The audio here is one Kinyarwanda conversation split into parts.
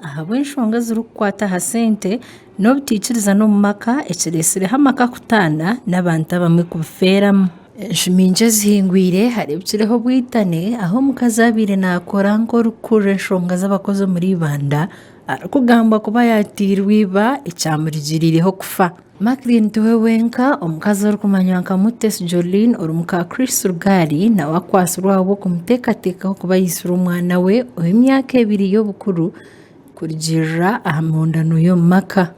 Ahabw'enshonga zirikukwata aha sente n'obutikiriza n'omu maka ekireetsireho amaka kutaana n'abantu abamwe kubifeeramu. Enjumiingi ezihingwire hareebukireho obwitane aho omukazi abaire naakora nk'orikukurra enshonga z'abakozi omuri Ibanda arikugambwa kuba yaatiirwe iba ekyamurigiriireho kufa. Macklin Tiwewenka, omukazi orikumanywa nka Mutesi Jolene orimuka Chris Rugari nawe akwasirwe ahabw'okumuteekateekaho kuba aisire omwana we ow'emyaka 2 y'obukuru kurigirira aha mundano y'omu maka.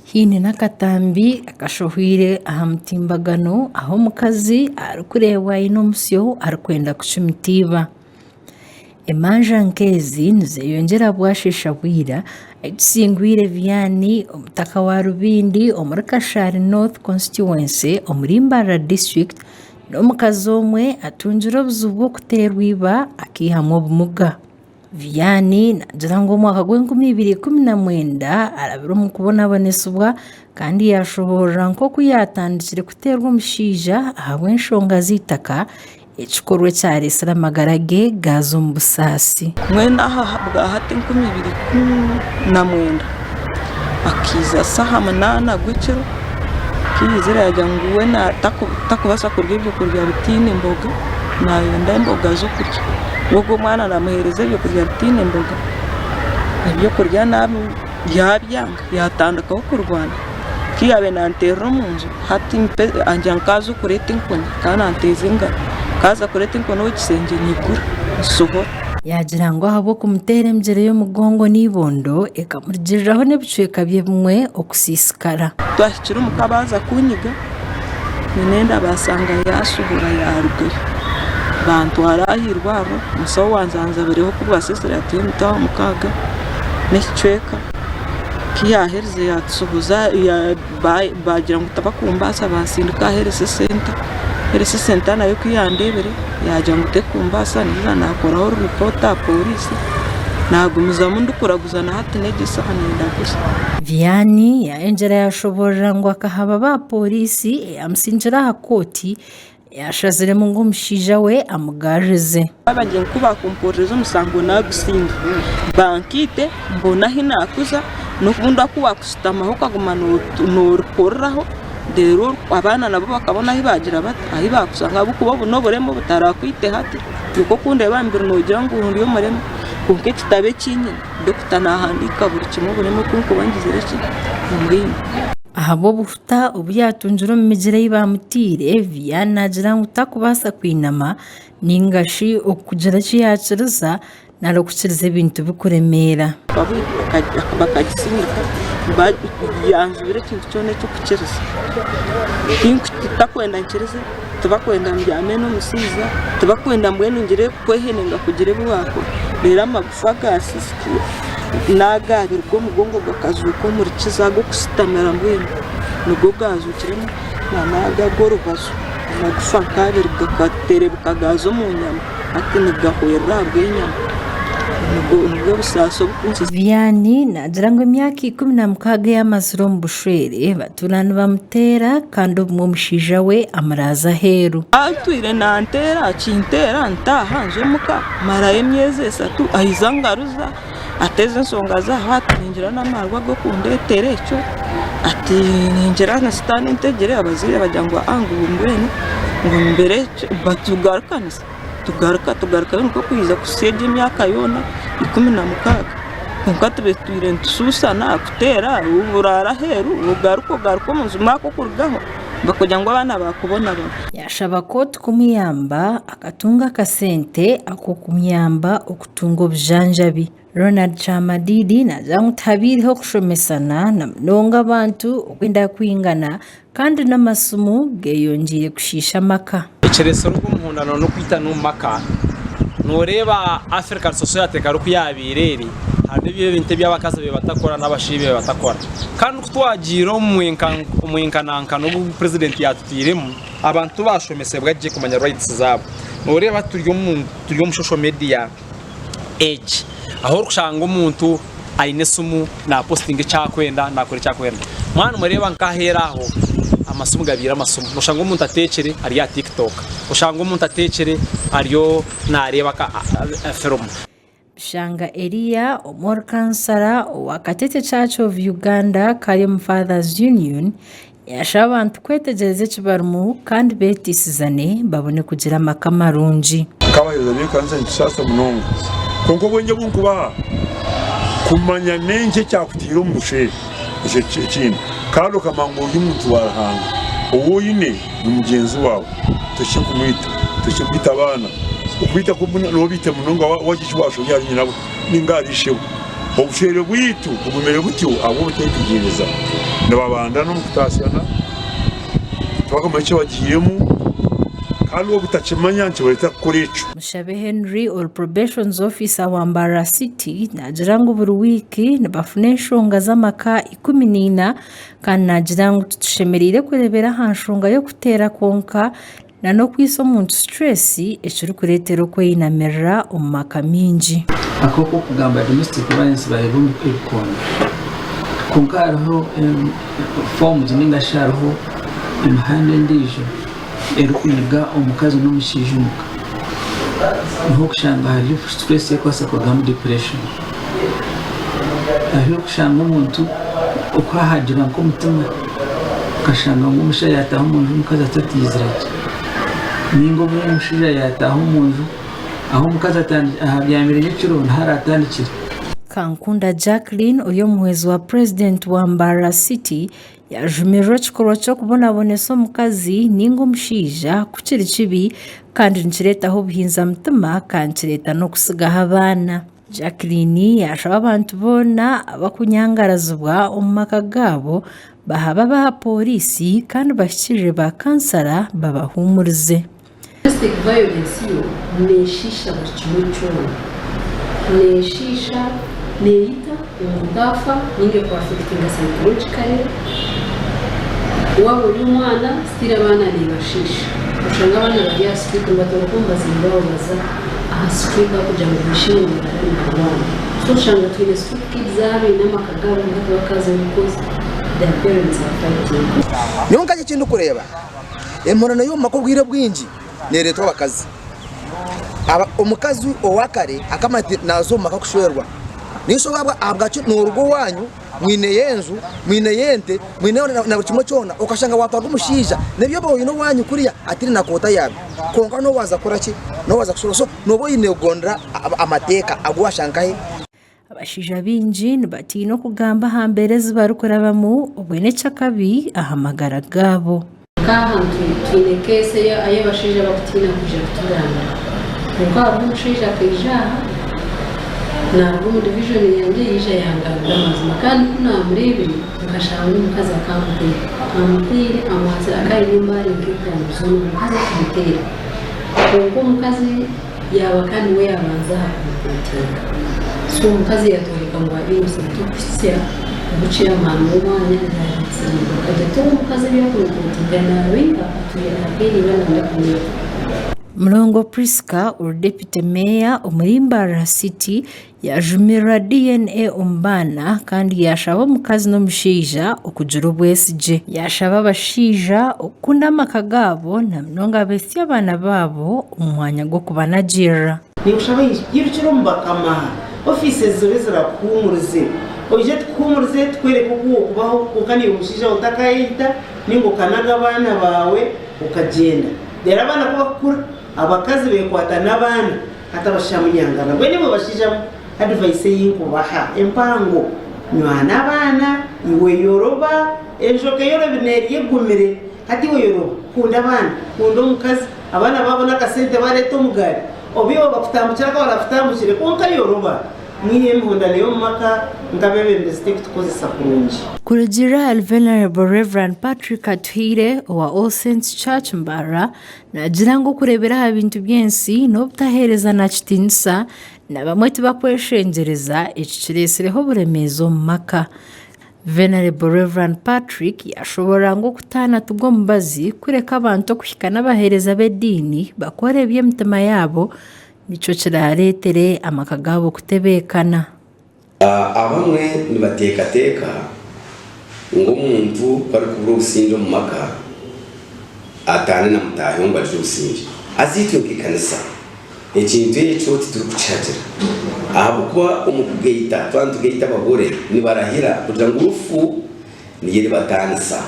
Hiine n'akatambi akashohwire aha mutimbagano aho omukazi arikureebwa aine omusyo arikwenda kucumitiiba. Emanja nk'ezi nizeeyongyera bwasheesha bwira ekisingwire Vianney omutaka wa Rubindi omuri Kashari North Constituency omuri Mbarara District n'omukazi omwe atungire obuzibu bw'okuteerwa iba akiihamu obumuga. Vianney nagira ngu omwaka gw'2019 arabire omu kubonabonesibwa kandi yashoborera nk'oku yatandikire kuteerwa omushaija ahabw'enshonga z'eitaka ekikorwa ekyareesire amagara ge gaaza omu busaasi. Mwena bwa hati 2019 akiiza saha 8 gw'ekiro kiizire yagira ngu we takubaasa kurya ebyokurya bitiine emboga nayenda emboga z'okurya. Ogwo omwana namuheereza ebyokurya bitiine emboga ebyokurya yabyanga yatandikaho kurwana kiyabe nanteerera omu nju hati angira nkaza okureeta enkoni kandi nanteeza engaro kaza kureeta enkoni ow'ekisengye nyigura nsohora. Yagira ngu ahabw'okumuteera emigyere y'omugongo n'ibondo ekamurigiriraho n'ebicweka bye bimwe okusiisikara. Twahikire omuka baaza kunyiga ninenda basanga yasubura yarugayo bantwara ah'irwariro musaho wanje anzabireho kubwasesere yatire emitaho 6 n'ekicweka kiyahereze yatusuhuza bagira ngu tabakumbaasa basindika aherese senta nayo kiyandebere yagira ngu tekumbaasa niza nakoraho ripota ya polisi nagumizamu ndikuraguza na hati n'egi saha nindaguza. Vianney yayongyera yashoborera ngu akahaba ba polisi eyamusingira aha kooti yashaziremu ngu omushaija we amugarrize. Bagira ngu bakumporereza omusango nagusinga bankiite mbona ahi naakuza n'obundi aku wakusitamaho okaguma noorikoreraho rero abaana nabo bakabona ahi bagira bati ahi bakusanga ahabw'okuba obu n'oburema butarakwite hati nikwo kundeeba mbere noogira ngu ndi omurema kwonka ekitabo ekinyine dokita nahandiika buri kimwe oburema kunkuba ngizire ki omurema. Ahabw'obuhuta obu yatungire omu migyere ei bamutiire Vianney nagira ngu takubaasa kwinama ningashi okugira eki yakiriza nari okukiriza ebintu bikuremeera. Bakagisindika yanjubire ekintu kyona eky'okukiriza takwenda nkirize tibakwenda mbyame n'omusaiza tibakwenda mbwenu ngire kwehenenga kugira ebi wakora rero amagufa gasisikire n'agabiri g'omugongo gakazuuka omuri kiza ag'okusitamira mbwenu nigwo gazuukiremu n'aga g'orubaju amagufa nk'abiri gakaterebuka gaaza omu nyama hati nigahwerera ahabw'enyama nibwo busaasi obukunkiza. Vianney nagira ngu emyaka 16 yamazire omu bushwere batuura nibamuteera kandi obumwe omushaija we amuraaza aheeru. Atwire nanteera kinteera ntaaha nze omuka marayo emyezi 3 ahiza ngaruza ateze ensonga zaho ati ningira n'amarwa g'okundeetera ekyo ati ningira na sitaani ntegere abazaire bagira ngu ngu mbwenu ngu mbere batugarukanisa tugaruka niko kwiza kusiega emyaka yona 16 konka tubetwire ntusuusana kuteera uburaara aheeru ugaruka omu nju mwaka okurugaho bakugira ngu abaana bakubona bona. Yashaba kooti kumuyamba akatunga akasente ak'okumuyamba okutunga obujanjabi. Ronald Chamadidi nagira ngu tihabiireho kushomesana na munonga abantu okwenda kwingana kandi n'amasimu geeyongiire kushiisha amaka. Ekireesero rw'omuhundano n'okwitana omu maka nooreeba African society karuku yabiire eri hariho ebintu eby'abakazi be batakora n'abashaija be batakora kandi kutwagiire omwenkanankano ogu purezidenti yatutiiremu abantu bashomesebwa gye kumanya rights zaabo nooreeba turi omu social media age aho orikushanga omuntu aine esimu napostinga ekyakwenda nakora ekyakwenda mwana mureeba nkaheera aho amasimu gabiire amasimu oshanga omuntu ateekire ari ya TikTok oshanga omuntu ateekire ariyo nareeba ka film. Shanga Elia Omor Kansara wa Katete Church of Uganda Karium Fathers Union yasaba abantu kwetegereza ekibarumu kandi betisizane babone kugira amaka marungi kabayeza ne kansa nsasa munongo konko bwenye bunkuba kumanya nenje cyakutira umushe icyo kintu kandi ukamango y'umuntu warahanga uwo yine n'umugenzi wawe tukikwita abana ukwita ko no bite munongo wagishwasho yari nabo ningarisheho obushere bwitu ubumere butyo abo butekereza ndababanda no mukutasiana twakamache bagiyemo kandi ubutachimanya nti weta kukorecho Mushabe Henry or probations officer wa Mbarara City nagirango buri wiki nabafune nshonga z'amaka 14 kandi nagirango tushemerire kurebera hanshonga yo kutera konka na no kwiso muntu stress ekiri kuretero ko yinamerera umaka mingi akoko kugamba domestic violence bayibumbi kwikona kunkaraho forms n'ingasharaho imihanda ndijo erukwiga omukazi n'omushijuka nko kushanga hari stress yakwasa kugamba depression aho kushanga umuntu ukwahagira nko mutima kashanga umusha yataho umuntu mukazi atatizirake ningo buri musha yataho umuntu aho mukazi ahabyamire n'ikiro ntaratandikira Kankunda Jacqueline uyo muhezi wa president wa Mbarara City yajumirwa chikoro cyo kubonabonesa omukazi ningo mushija kukiri kibi kandi nkiretaho obuhinza mutima kankireta no kusigaho abana Jacqueline yashaba abantu bona abakunyangarazibwa omu maka gabo baha polisi kandi bashyikirire ba kansara babahumurize. Domestic violence yo neshisha bakimuchona neshisha neita umudafa ninge kwa affecting psychologically wabo y'umwana stira abana nibashisha ushanga abana bagiye street batorokumba zimbabaza aha street kugira ngo bishimire abana so shanga twine street kids zabe n'amakagabo n'abakaza because their parents are fighting nyonga ikintu kureba emorano yo makobwire bwinji neretwa bakazi aba omukazi owakare akamati nazo makakushwerwa niso baba abgacho n'urugo wanyu mwine yenzu mwine yente mwine na bukimo cyona ukashanga wataga umushija nebyo boyino wanyu kuriya atiri nakota yabe konka no waza kuraki no waza kusuroso no boyine gondra amateka agwashankahe abashija binji nibatino kugamba hambere zibarukorabamu obwene chakabi ahamagara gabo kahantu twine kese ya ayabashije bakutina kuja kutuganda kuko abamushije akajaha ntabwo mu division yanjye yije yanganga amazima kandi namurebe ngashaka n'umukazi akamutera amazi akayimba ikitana zone umukazi akamutera kuko umukazi yaba kandi we yabanza kumutera so umukazi yatoreka ngo abinse tukisya ubuciye amano y'umwanya yatsinda kadete umukazi yakurukutira nawe atuyera abiri bana kumenya Mlongo Priska Deputy Mayor muri Mbarara City yajumira DNA umbana kandi yashaba mukazi no mushija okugira obwesije yashaba abashija okunda amakagabo na mnonga besi abana babo umwanya go kubanagira nikushaba yirukiro mbakama offices zirezera kumurize oje twumurize twereke kubaho ukani umushija utakayita ningo kanaga abana bawe ukagenda dera abana kubakura abakazi bekwata n'abana atabashamunyangana bwe nibo bashijamo advice y'inkubaha empango nywana abana iwe yoroba ejoke yorobineri yegumire hati we yoroba kunda abana kunda umukazi abana babona kasente bareto mugari obiyo bakutambukira ko barafutambukire konka yoroba mwiye mhondane yo maka ngabebe mistake tukozesa kurungi Kurugira Venerable Reverend Patrick Atuhire wa All Saints Church Mbarara nagira ngo kurebera ibintu byensi no butahereza na kitinsa na bamwe tubakweshengereza ekiciresereho buremezo maka Venerable Reverend Patrick yashobora ngo kutana tugwo mubazi kureka abantu kuhikana bahereza bedini bakore by'emitima yabo nico kiraretere amakagabo kutebekana abamwe nibatekateka ngo umuntu bari kubura ubusinjo mu maka atane na mutahe ngo aje ubusinjo azitwe kikanisa ikintu cyo turi kucagira ahabukuba umukugeita twantu geita abagore nibarahira kugira ngo urufu niye batanisa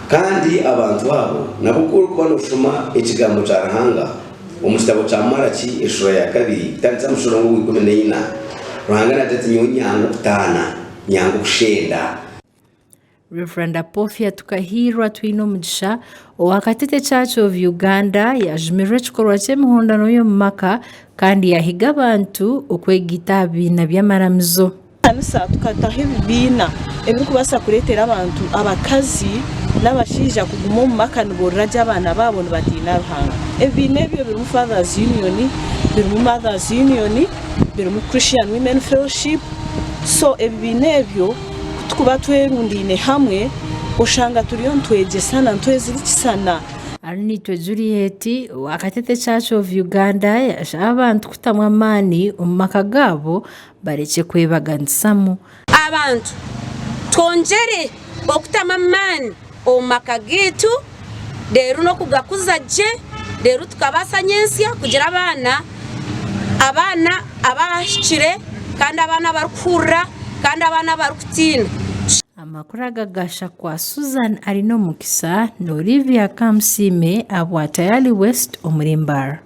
kandi abantu babo nabukuru kuba nushuma ikigambo carahanga umustabo ca Maraki eshura ya 2 tanza mushuro ngo 14 ruhanga na tete nyonyango kutana nyango kushenda. Reverend Apofia Tukahirwa twino mugisha owakatete Church of Uganda yajumirwe kikorwa ky'emihondano y'omumaka kandi yahiga abantu okwegita abina by'amaramizo. Kanisa tukataho ebibiina ebirikubasa kureetera abantu abakazi n'abashaija kuguma omu maka niborora gye abaana baabo nibatiina Ruhanga. Ebibiina ebyo birimu Fathers Union, birimu Mothers Union, birimu Christian Women Fellowship. So ebibiina ebyo kuba twerundiine hamwe oshanga turiyo ntwegesana ntwezirikisana. Arinitwe Juliet wakatete Church of Uganda yasha abantu kutamwa amaani omu maka gaabo bareke kwebaganisamu. Abantu twongere okutama amaani omu maka gaitu leero n'okugakuza gye leero tukabasanya ensya kugira abaana abahikire kandi abaana barikuhurira kandi abaana barikutiina. Amakuru agagasha kwa Susan Arino Mukisa na Olivia Kamsime abwa Tayali West Omurimbar.